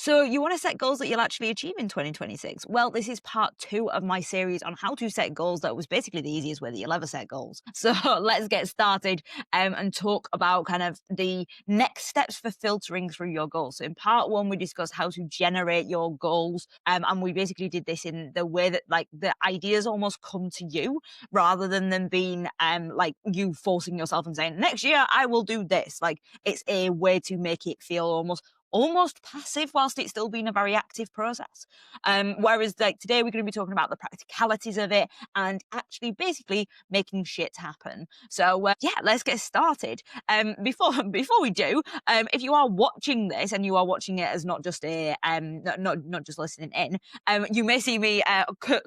So you want to set goals that you'll actually achieve in 2026? Well, this is part two of my series on how to set goals. That was basically the easiest way that you'll ever set goals. So let's get started and talk about kind of the next steps for filtering through your goals. So in part one, we discussed how to generate your goals. And we basically did this in the way that like the ideas almost come to you rather than them being like you forcing yourself and saying, next year I will do this. Like it's a way to make it feel almost passive whilst it's still being a very active process. Whereas like today we're going to be talking about the practicalities of it and actually basically making shit happen. So yeah, let's get started. Before we do, if you are watching this and you are watching it as not just a not just listening in, you may see me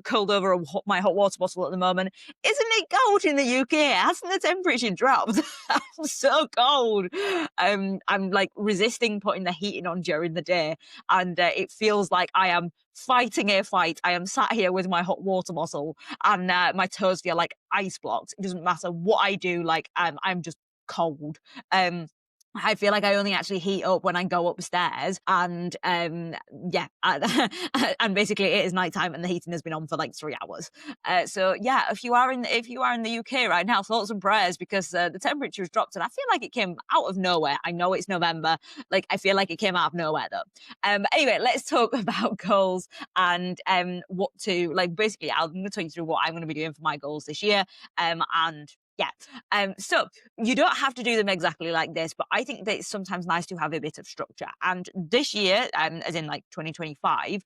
curled over my hot water bottle at the moment. Isn't it cold in the UK? Hasn't the temperature dropped? I'm so cold. I'm like resisting putting the heating on during the day, and it feels like I am fighting a fight. I am sat here with my hot water bottle, and my toes feel like ice blocks. It doesn't matter what I do, like I'm just cold. Um, I feel like I only actually heat up when I go upstairs, and yeah, and basically it is nighttime and the heating has been on for like 3 hours. So yeah, if you are in the UK right now, thoughts and prayers because the temperature has dropped, and I feel like it came out of nowhere. I know it's November, like I feel like it came out of nowhere though. But anyway, let's talk about goals and what to like. Basically, I'm going to talk you through what I'm going to be doing for my goals this year, and yeah. So you don't have to do them exactly like this, but I think that it's sometimes nice to have a bit of structure. And this year, as in like 2025,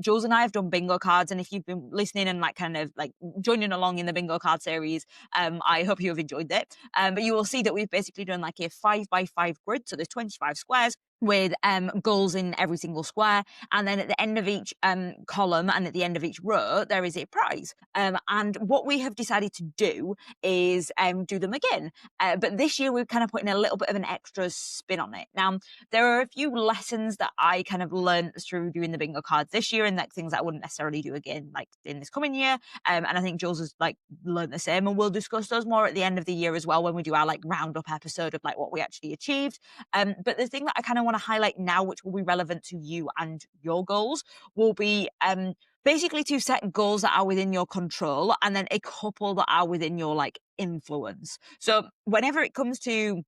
Jules and I have done bingo cards. And if you've been listening and like kind of like joining along in the bingo card series, I hope you have enjoyed it. But you will see that we've basically done like a 5x5 grid. So there's 25 squares with goals in every single square, and then at the end of each column and at the end of each row there is a prize, and what we have decided to do is do them again, but this year we're kind of putting a little bit of an extra spin on it. Now there are a few lessons that I kind of learned through doing the bingo cards this year, and like things that I wouldn't necessarily do again like in this coming year, and I think Jules has like learned the same, and we'll discuss those more at the end of the year as well when we do our like roundup episode of like what we actually achieved. But the thing that I kind of want to highlight now, which will be relevant to you and your goals, will be basically to set goals that are within your control and then a couple that are within your like influence. So whenever it comes to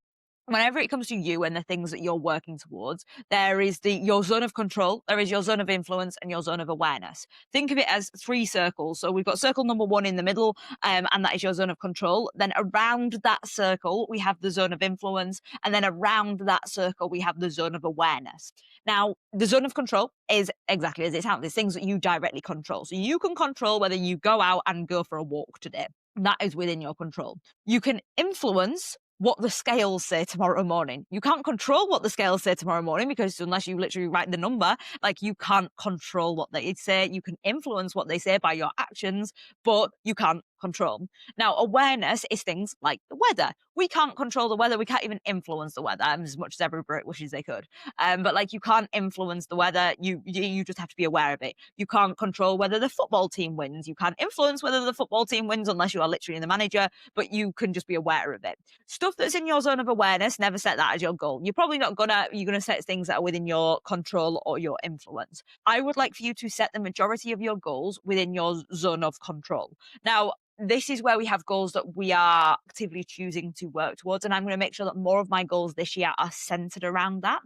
you and the things that you're working towards, there is your zone of control, there is your zone of influence, and your zone of awareness. Think of it as three circles. So we've got circle number one in the middle, and that is your zone of control. Then around that circle, we have the zone of influence, and then around that circle, we have the zone of awareness. Now, the zone of control is exactly as it sounds. It's things that you directly control. So you can control whether you go out and go for a walk today. That is within your control. You can influence what the scales say tomorrow morning. You can't control what the scales say tomorrow morning because unless you literally write the number, like you can't control what they say. You can influence what they say by your actions, but you can't control. Now, awareness is things like the weather. We can't control the weather. We can't even influence the weather as much as every Brit wishes they could. But like you can't influence the weather. You just have to be aware of it. You can't control whether the football team wins. You can't influence whether the football team wins unless you are literally the manager, but you can just be aware of it. Stuff that's in your zone of awareness, never set that as your goal. You're probably not you're gonna set things that are within your control or your influence. I would like for you to set the majority of your goals within your zone of control. Now, this is where we have goals that we are actively choosing to work towards. And I'm going to make sure that more of my goals this year are centered around that.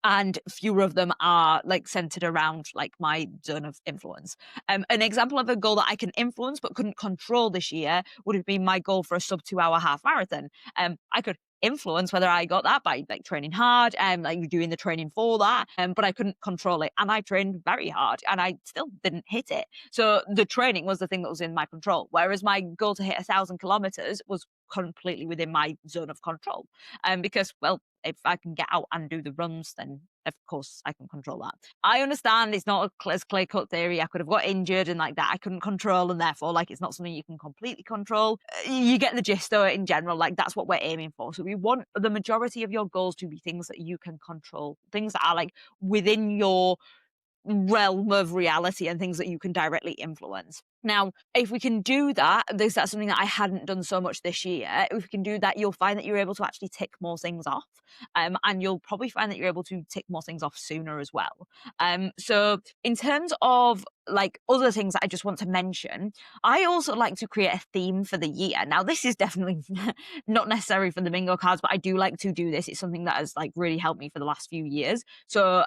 And fewer of them are like centered around like my zone of influence. An example of a goal that I can influence but couldn't control this year would have been my goal for a sub 2 hour half marathon. I could influence whether I got that by like training hard and like doing the training for that, but I couldn't control it, and I trained very hard and I still didn't hit it. So the training was the thing that was in my control, whereas my goal to hit 1,000 kilometers was completely within my zone of control, because well, if I can get out and do the runs, then of course I can control that. I understand it's not a clear cut theory. I could have got injured and like that I couldn't control, and therefore like it's not something you can completely control. You get the gist though. In general, like that's what we're aiming for. So we want the majority of your goals to be things that you can control, things that are like within your realm of reality and things that you can directly influence. Now, if we can do that, that's something that I hadn't done so much this year. If we can do that, you'll find that you're able to actually tick more things off. And you'll probably find that you're able to tick more things off sooner as well. So in terms of like other things that I just want to mention, I also like to create a theme for the year. Now, this is definitely not necessary for the bingo cards, but I do like to do this. It's something that has like really helped me for the last few years. So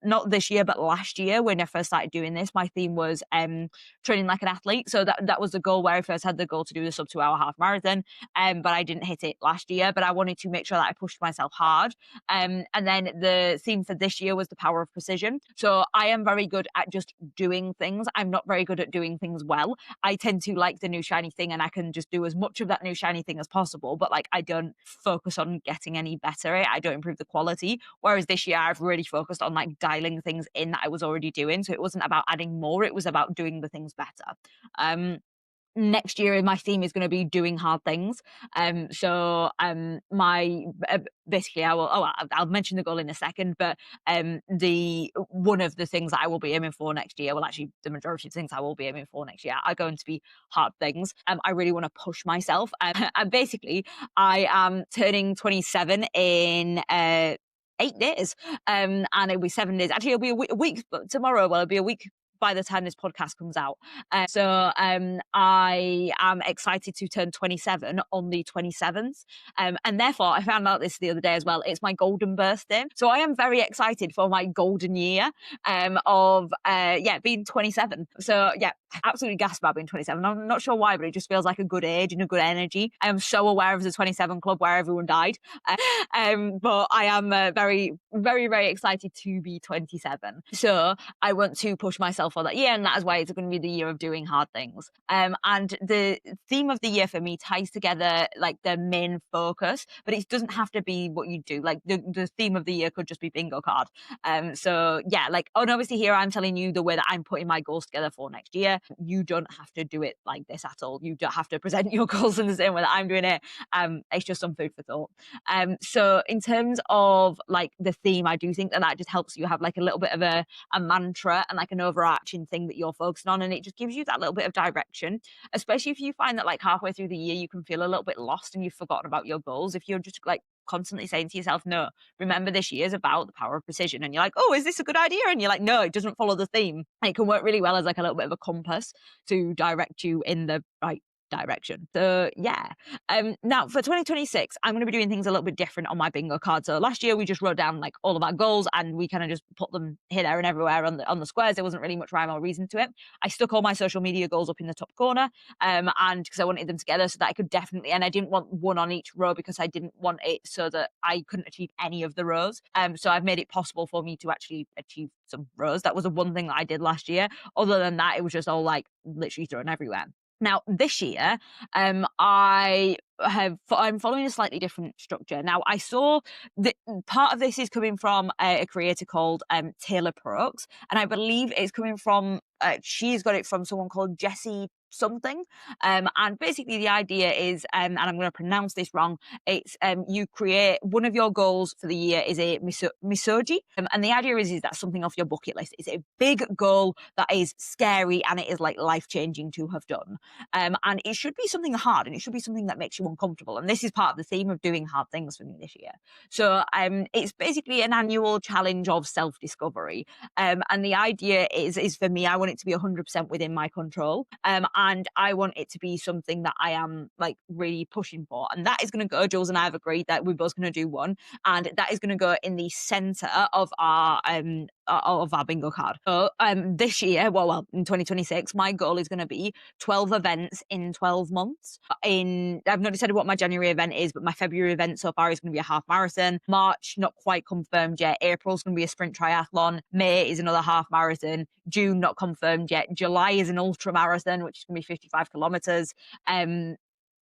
not this year, but last year when I first started doing this, my theme was training like an athlete. So that was the goal where I first had the goal to do the sub 2 hour half marathon. But I didn't hit it last year, but I wanted to make sure that I pushed myself hard. And then the theme for this year was the power of precision. So I am very good at just doing things. I'm not very good at doing things well. I tend to like the new shiny thing and I can just do as much of that new shiny thing as possible, but like I don't focus on getting any better. I don't improve the quality. Whereas this year I've really focused on like dialing things in that I was already doing. So it wasn't about adding more, it was about doing the things better. Next year my theme is going to be doing hard things. My basically I'll mention the goal in a second, but the one of the things that I will be aiming for next year, well actually the majority of things I will be aiming for next year are going to be hard things. I really want to push myself. And basically I am turning 27 in 8 days. And it'll be 7 days. Actually, it'll be a week tomorrow. Well, it'll be a week by the time this podcast comes out. I am excited to turn 27 on the 27th. And therefore, I found out this the other day as well. It's my golden birthday. So I am very excited for my golden year of being 27. So yeah, absolutely gasped about being 27. I'm not sure why, but it just feels like a good age and a good energy. I am so aware of the 27 club where everyone died. But I am very, very, very excited to be 27. So I want to push myself for that year, and that is why it's going to be the year of doing hard things. And the theme of the year for me ties together like the main focus, but it doesn't have to be what you do. Like the theme of the year could just be bingo card. So yeah, like, and obviously here I'm telling you the way that I'm putting my goals together for next year. You don't have to do it like this at all. You don't have to present your goals in the same way that I'm doing it. It's just some food for thought. So in terms of like the theme, I do think that just helps you have like a little bit of a mantra and like an overarching thing that you're focusing on, and it just gives you that little bit of direction, especially if you find that like halfway through the year you can feel a little bit lost and you've forgotten about your goals. If you're just like constantly saying to yourself, no, remember this year is about the power of precision, and you're like, oh, is this a good idea? And you're like, no, it doesn't follow the theme. It can work really well as like a little bit of a compass to direct you in the right direction. So yeah. Now for 2026, I'm going to be doing things a little bit different on my bingo card. So last year we just wrote down like all of our goals and we kind of just put them here, there, and everywhere on the squares. There wasn't really much rhyme or reason to it. I stuck all my social media goals up in the top corner, and because I wanted them together so that I could definitely, and I didn't want one on each row because I didn't want it so that I couldn't achieve any of the rows. So I've made it possible for me to actually achieve some rows. That was the one thing that I did last year. Other than that, it was just all like literally thrown everywhere. Now, this year, I'm following a slightly different structure. Now, I saw that part of this is coming from a creator called Taylor Prokes, and I believe it's coming from, she's got it from someone called Jessie something. And basically the idea is, and I'm going to pronounce this wrong, it's you create one of your goals for the year is a Misogi. And the idea is that's something off your bucket list. It's a big goal that is scary and it is like life-changing to have done. And it should be something hard and it should be something that makes you uncomfortable. And this is part of the theme of doing hard things for me this year. So it's basically an annual challenge of self-discovery. And the idea is for me, I want it to be 100% within my control. And I want it to be something that I am like really pushing for. And that is going to go, Jules and I have agreed that we're both going to do one. And that is going to go in the center of our bingo card. So this year, well, in 2026, my goal is going to be 12 events in 12 months. I've not decided what my January event is, but my February event so far is going to be a half marathon. March, not quite confirmed yet. April's going to be a sprint triathlon. May is another half marathon. June, not confirmed yet. July is an ultra marathon, which is going to be 55 kilometers.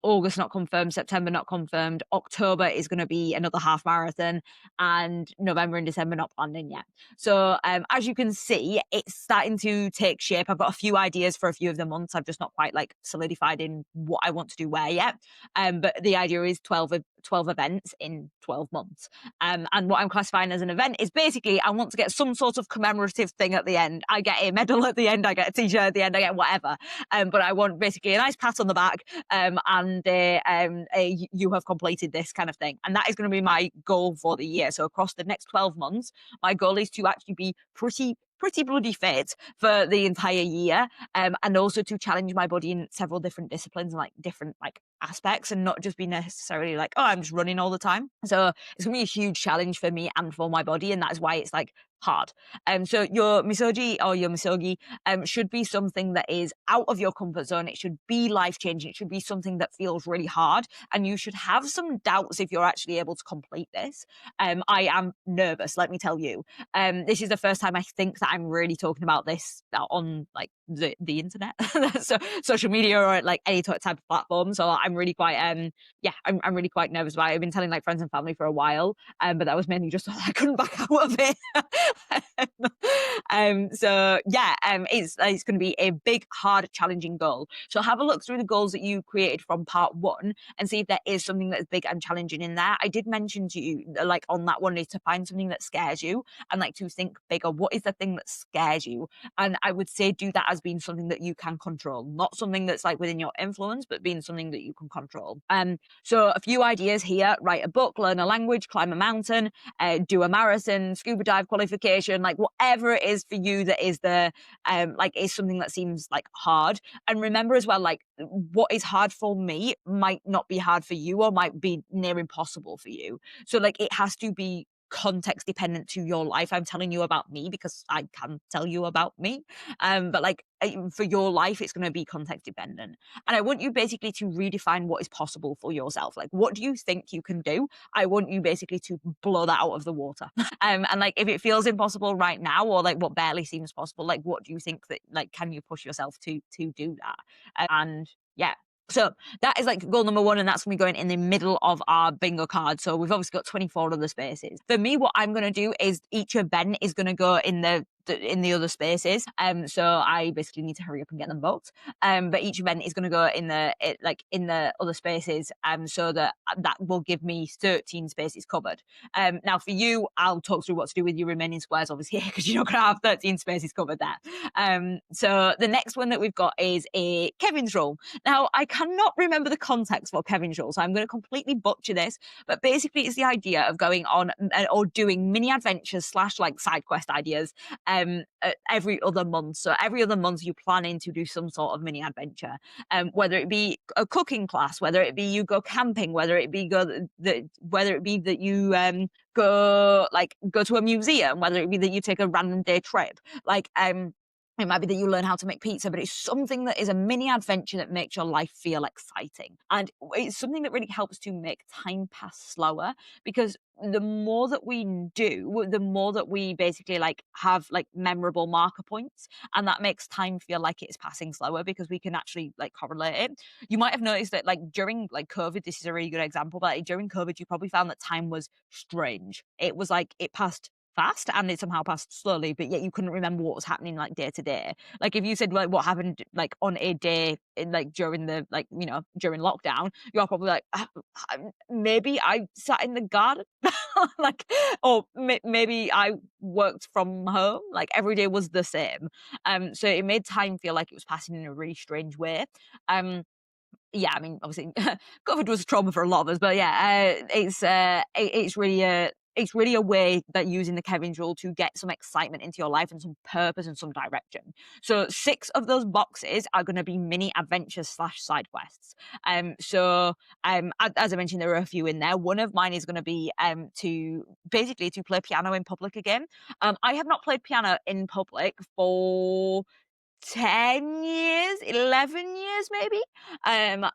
August not confirmed, September not confirmed, October is going to be another half marathon, and November and December not planned in yet. So as you can see, it's starting to take shape. I've got a few ideas for a few of the months. I've just not quite like solidified in what I want to do where yet. But the idea is 12 12 events in 12 months. And what I'm classifying as an event is basically I want to get some sort of commemorative thing at the end. I get a medal at the end, I get a t-shirt at the end, I get whatever. But I want basically a nice pat on the back, and you have completed this kind of thing. And that is going to be my goal for the year. So across the next 12 months, my goal is to actually be pretty bloody fit for the entire year, and also to challenge my body in several different disciplines and like different like aspects, and not just be necessarily like, oh, I'm just running all the time. So it's gonna be a huge challenge for me and for my body, and that's why it's like hard. So your misogi or your misogi should be something that is out of your comfort zone. It should be life changing. It should be something that feels really hard, and you should have some doubts if you're actually able to complete this. I am nervous, let me tell you. This is the first time I think that I'm really talking about this on like the internet, so social media or like any type of platform. So I'm really quite yeah, I'm really quite nervous about it. I've been telling like friends and family for a while, but that was mainly just so I couldn't back out of it. So yeah, it's going to be a big, hard, challenging goal. So have a look through the goals that you created from part one and see if there is something that's big and challenging in there. I did mention to you, like on that one, is to find something that scares you and like to think bigger. What is the thing that scares you? And I would say do that as being something that you can control, not something that's like within your influence, but being something that you can control. So a few ideas here: write a book, learn a language, climb a mountain, do a marathon, scuba dive qualification, like whatever it is for you that is the like is something that seems like hard. And remember as well, like what is hard for me might not be hard for you or might be near impossible for you. So like it has to be context dependent to your life. I'm telling you about me because I can tell you about me. But like for your life, it's going to be context dependent. And I want you basically to redefine what is possible for yourself. Like, what do you think you can do? I want you basically to blow that out of the water. And like, if it feels impossible right now, or like what barely seems possible, like, what do you think that like can you push yourself to do that? And yeah. So that is like goal number one, and that's going to be going in the middle of our bingo card. So we've obviously got 24 other spaces. For me, what I'm going to do is each event is going to go in the other spaces. So I basically need to hurry up and get them booked. But each event is going to go in the other spaces. So that will give me 13 spaces covered. Now for you, I'll talk through what to do with your remaining squares, obviously, because you're not going to have 13 spaces covered there. So the next one that we've got is a Kevin's rule. Now I cannot remember the context for Kevin's rule, so I'm going to completely butcher this. But basically, it's the idea of going on or doing mini adventures slash like side quest ideas every other month. So every other month you're planning to do some sort of mini adventure, whether it be a cooking class, whether it be you go camping, whether it be that you go to a museum, whether it be that you take a random day trip, it might be that you learn how to make pizza, but it's something that is a mini adventure that makes your life feel exciting. And it's something that really helps to make time pass slower, because the more that we do, the more that we basically like have like memorable marker points, and that makes time feel like it's passing slower because we can actually like correlate it. You might have noticed that like during like COVID, this is a really good example, but like, during COVID, you probably found that time was strange. It was like it passed fast and it somehow passed slowly, but yet you couldn't remember what was happening like day to day. Like if you said like what happened like on a day in like during the like during lockdown, you're probably like maybe I sat in the garden, like, or maybe I worked from home. Like every day was the same. So it made time feel like it was passing in a really strange way. Yeah, I mean, obviously, COVID was a trauma for a lot of us, but yeah, it's really a way that using the Kevin's rule to get some excitement into your life and some purpose and some direction. So 6 of those boxes are going to be mini adventures slash side quests. As I mentioned, there are a few in there. One of mine is going to be to basically to play piano in public again. I have not played piano in public for 10 years, 11 years maybe.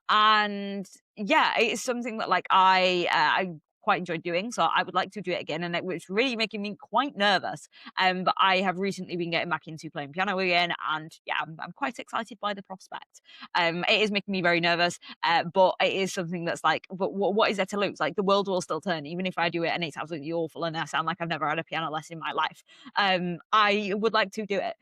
And yeah, it's something that like I quite enjoyed doing, so I would like to do it again, and it was really making me quite nervous. But I have recently been getting back into playing piano again, and yeah, I'm quite excited by the prospect. It is making me very nervous, but it is something that's like, but what is there to lose? Like the world will still turn, even if I do it and it's absolutely awful and I sound like I've never had a piano lesson in my life. I would like to do it.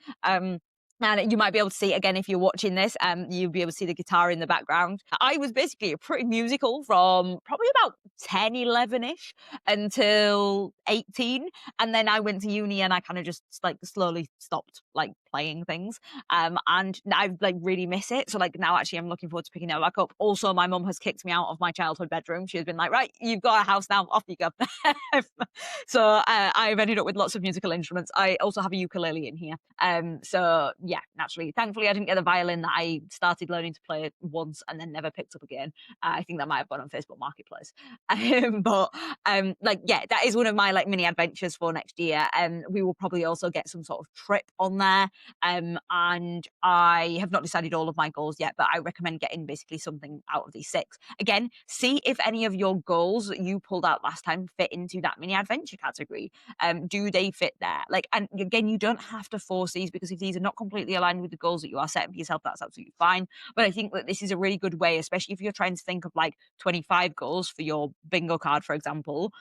And you might be able to see it again if you're watching this. You'll be able to see the guitar in the background. I was basically pretty musical from probably about 10, 11-ish until 18. And then I went to uni and I kind of just like slowly stopped like playing things. And I like really miss it. So like now actually I'm looking forward to picking it back up. Also, my mum has kicked me out of my childhood bedroom. She's been like, right, you've got a house now, off you go. So I've ended up with lots of musical instruments. I also have a ukulele in here. So yeah, naturally, thankfully, I didn't get the violin that I started learning to play once and then never picked up again. I think that might have gone on Facebook Marketplace. But like yeah, that is one of my like mini adventures for next year. We will probably also get some sort of trip on there. And I have not decided all of my goals yet, but I recommend getting basically something out of these 6. Again, see if any of your goals that you pulled out last time fit into that mini adventure category. Do they fit there? Like, and again, you don't have to force these, because if these are not completely aligned with the goals that you are setting for yourself, that's absolutely fine. But I think that this is a really good way, especially if you're trying to think of like 25 goals for your bingo card, for example.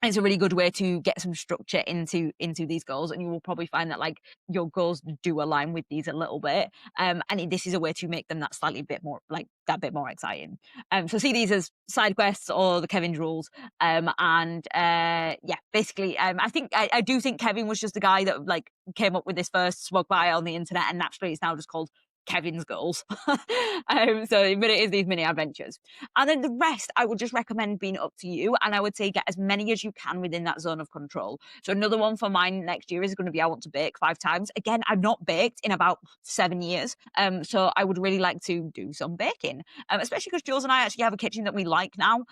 It's a really good way to get some structure into these goals, and you will probably find that like your goals do align with these a little bit. And this is a way to make them that slightly bit more like that bit more exciting. So see these as side quests or the Kevin's rules. And yeah, basically, I think I do think Kevin was just the guy that like came up with this first smug bio on the internet, and naturally it's now just called Kevin's goals. So, but it is these mini adventures. And then the rest, I would just recommend being up to you. And I would say get as many as you can within that zone of control. So another one for mine next year is going to be I want to bake 5 times. Again, I've not baked in about 7 years. So I would really like to do some baking, especially because Jules and I actually have a kitchen that we like now.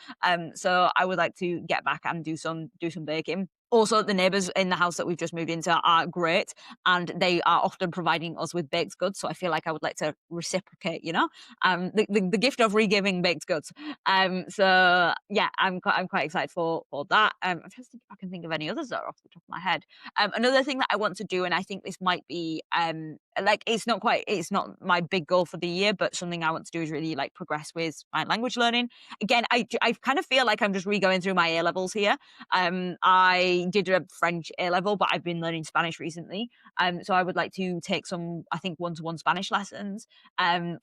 So I would like to get back and do some baking. Also, the neighbours in the house that we've just moved into are great, and they are often providing us with baked goods. So I feel like I would like to reciprocate, the gift of regiving baked goods. So yeah, I'm quite excited for that. I'm trying to think if I can think of any others that are off the top of my head. Another thing that I want to do, and I think this might be like it's not my big goal for the year, but something I want to do is really like progress with my language learning. Again, I kind of feel like I'm just re-going through my A levels here. I did a French A level, but I've been learning Spanish recently. So I would like to take some, I think, one-to-one Spanish lessons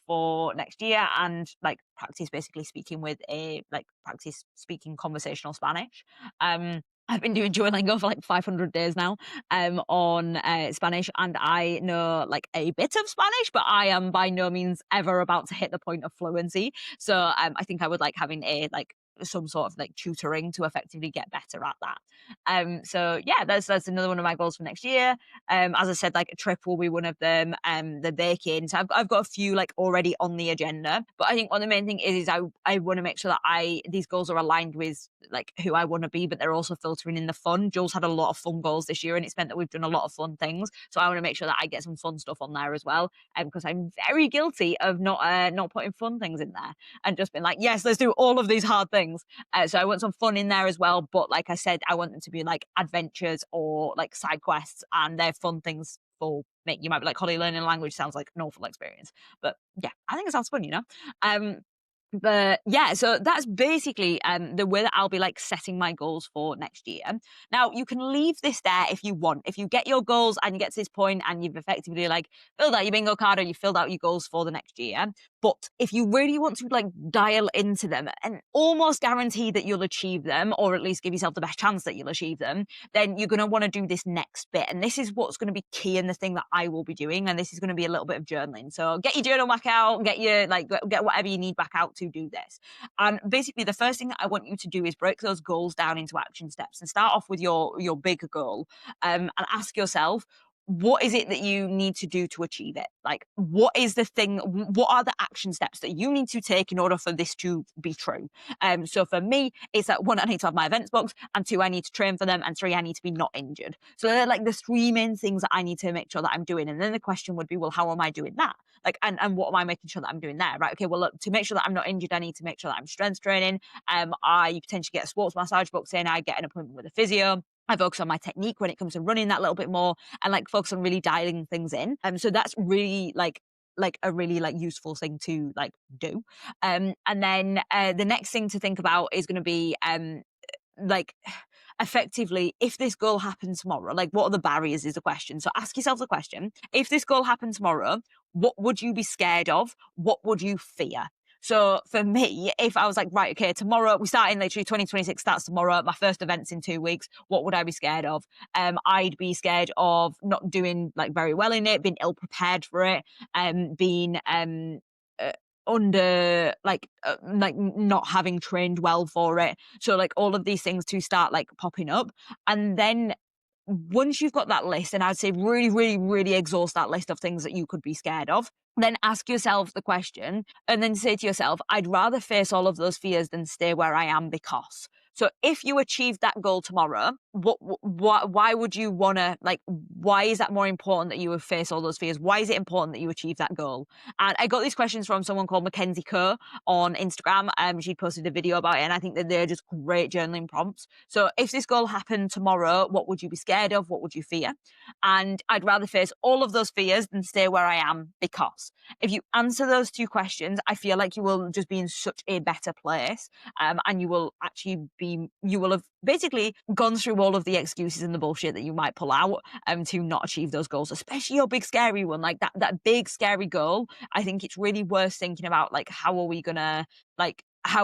for next year, and like practice speaking conversational Spanish. I've been doing Duolingo for like 500 days now on Spanish, and I know like a bit of Spanish, but I am by no means ever about to hit the point of fluency. So I think I would like having a like some sort of like tutoring to effectively get better at that. So yeah, that's another one of my goals for next year. As I said, like a trip will be one of them. The baking. So I've got a few like already on the agenda. But I think one of the main thing is I want to make sure that these goals are aligned with like who I want to be, but they're also filtering in the fun. Jules had a lot of fun goals this year, and it's meant that we've done a lot of fun things. So I want to make sure that I get some fun stuff on there as well. Because I'm very guilty of not putting fun things in there and just being like, yes, let's do all of these hard things. So I want some fun in there as well. But like I said, I want them to be like adventures or like side quests, and they're fun things for me. You might be like, Holly, learning a language sounds like an awful experience. But yeah, I think it sounds fun. But yeah, so that's basically the way that I'll be like setting my goals for next year. Now you can leave this there if you want. If you get your goals and you get to this point and you've effectively like filled out your bingo card or you filled out your goals for the next year. But if you really want to like dial into them and almost guarantee that you'll achieve them, or at least give yourself the best chance that you'll achieve them, then you're going to want to do this next bit. And this is what's going to be key, and the thing that I will be doing. And this is going to be a little bit of journaling. So get your journal back out, get whatever you need back out to do this. And basically, the first thing that I want you to do is break those goals down into action steps and start off with your big goal, and ask yourself, what is it that you need to do to achieve it? Like, what is the thing? What are the action steps that you need to take in order for this to be true? So for me, it's that 1, I need to have my events booked, and 2, I need to train for them, and 3, I need to be not injured. So they're like the 3 main things that I need to make sure that I'm doing. And then the question would be, well, how am I doing that? Like, and what am I making sure that I'm doing there? Right? Okay, well, look, to make sure that I'm not injured, I need to make sure that I'm strength training. I potentially get a sports massage booked in. I get an appointment with a physio. I focus on my technique when it comes to running that little bit more, and like focus on really dialing things in. So that's really like a really like useful thing to like do. And then the next thing to think about is going to be like effectively, if this goal happened tomorrow, like what are the barriers is the question. So ask yourself the question, if this goal happened tomorrow, what would you be scared of? What would you fear? So for me, if I was like, right, okay, tomorrow we start in literally 2026 starts tomorrow. My first event's in 2 weeks. What would I be scared of? I'd be scared of not doing like very well in it, being ill prepared for it, being uh, under like not having trained well for it. So like all of these things to start like popping up, and then once you've got that list, and I'd say really, really, really exhaust that list of things that you could be scared of, then ask yourself the question and then say to yourself, I'd rather face all of those fears than stay where I am because. So if you achieve that goal tomorrow, why would you want to, like, why is that more important that you would face all those fears? Why is it important that you achieve that goal? And I got these questions from someone called Mackenzie Kerr on Instagram. She posted a video about it, and I think that they're just great journaling prompts. So if this goal happened tomorrow, what would you be scared of? What would you fear? And I'd rather face all of those fears than stay where I am because. If you answer those two questions, I feel like you will just be in such a better place. And you will have basically gone through all of the excuses and the bullshit that you might pull out to not achieve those goals, especially your big scary one, like that big scary goal. I think it's really worth thinking about, like, how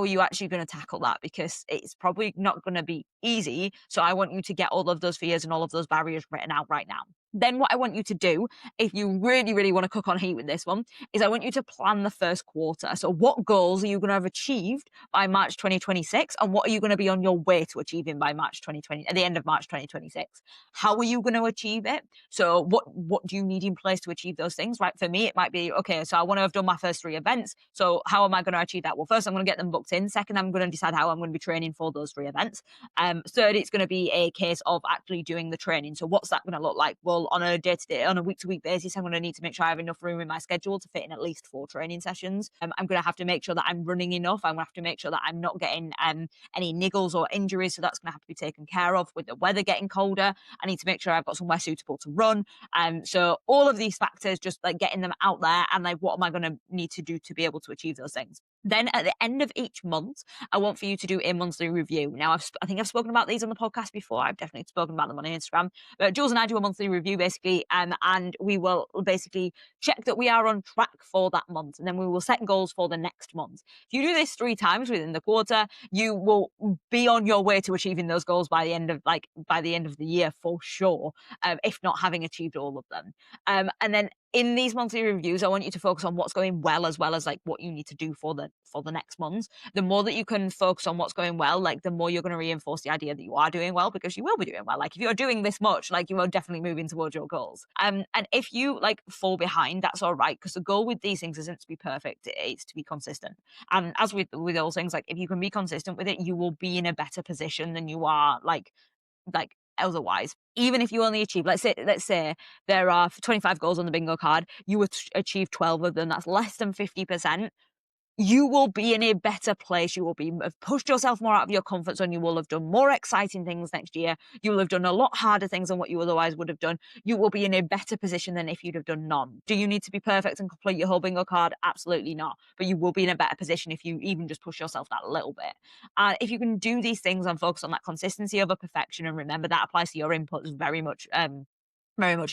are you actually going to tackle that? Because it's probably not going to be easy. So I want you to get all of those fears and all of those barriers written out right now. Then what I want you to do, if you really, really want to cook on heat with this one, is I want you to plan the first quarter. So what goals are you going to have achieved by March 2026? And what are you going to be on your way to achieving by March 2020, at the end of March 2026? How are you going to achieve it? So what do you need in place to achieve those things? Right. For me, it might be, okay, so I want to have done my first 3 events. So how am I going to achieve that? Well, first, I'm going to get them booked in. Second, I'm going to decide how I'm going to be training for those 3 events. Third, it's going to be a case of actually doing the training. So what's that going to look like? Well, on a day-to-day, on a week-to-week basis, I'm going to need to make sure I have enough room in my schedule to fit in at least 4 training sessions. I'm going to have to make sure that I'm running enough. I'm going to have to make sure that I'm not getting any niggles or injuries. So that's going to have to be taken care of. With the weather getting colder, I need to make sure I've got somewhere suitable to run. So all of these factors, just like getting them out there, and like, what am I going to need to do to be able to achieve those things? Then at the end of each month, I want for you to do a monthly review. Now, I think I've spoken about these on the podcast before. I've definitely spoken about them on Instagram. But Jules and I do a monthly review basically, and we will basically check that we are on track for that month, and then we will set goals for the next month. If you do this 3 times within the quarter, you will be on your way to achieving those goals by the end of the year for sure, if not having achieved all of them. And then in these monthly reviews, I want you to focus on what's going well, as well as like what you need to do for the next month. The more that you can focus on what's going well, like the more you're going to reinforce the idea that you are doing well, because you will be doing well. Like if you're doing this much, like you are definitely moving towards your goals. And if you like fall behind, that's all right, because the goal with these things isn't to be perfect; it's to be consistent. And as with all things, like if you can be consistent with it, you will be in a better position than you are like otherwise. Even if you only achieve, let's say there are 25 goals on the bingo card, you achieve 12 of them, that's less than 50%. You will be in a better place. You will have pushed yourself more out of your comfort zone. You will have done more exciting things next year. You will have done a lot harder things than what you otherwise would have done. You will be in a better position than if you'd have done none. Do you need to be perfect and complete your whole bingo card? Absolutely not. But you will be in a better position if you even just push yourself that little bit. If you can do these things and focus on that consistency over perfection, and remember that applies to your inputs very much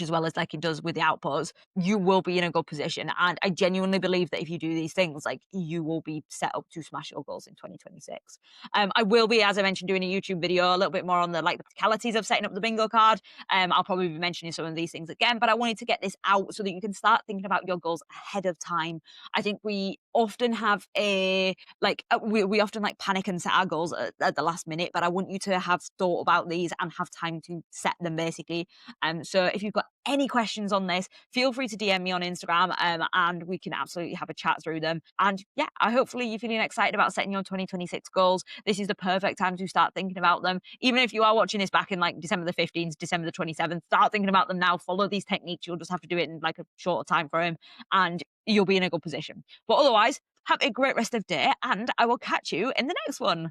as well as like it does with the outputs, you will be in a good position. And I genuinely believe that if you do these things, like you will be set up to smash your goals in 2026. I will be, as I mentioned, doing a YouTube video a little bit more on the practicalities of setting up the bingo card. I'll probably be mentioning some of these things again, but I wanted to get this out so that you can start thinking about your goals ahead of time. I think we often have we often like panic and set our goals at the last minute, but I want you to have thought about these and have time to set them basically. So if you've got any questions on this, feel free to DM me on Instagram, and we can absolutely have a chat through them. And yeah, hopefully you're feeling excited about setting your 2026 goals. This is the perfect time to start thinking about them. Even if you are watching this back in like December the 15th, December the 27th, start thinking about them now. Follow these techniques. You'll just have to do it in like a shorter time frame, and you'll be in a good position. But otherwise, have a great rest of day, and I will catch you in the next one.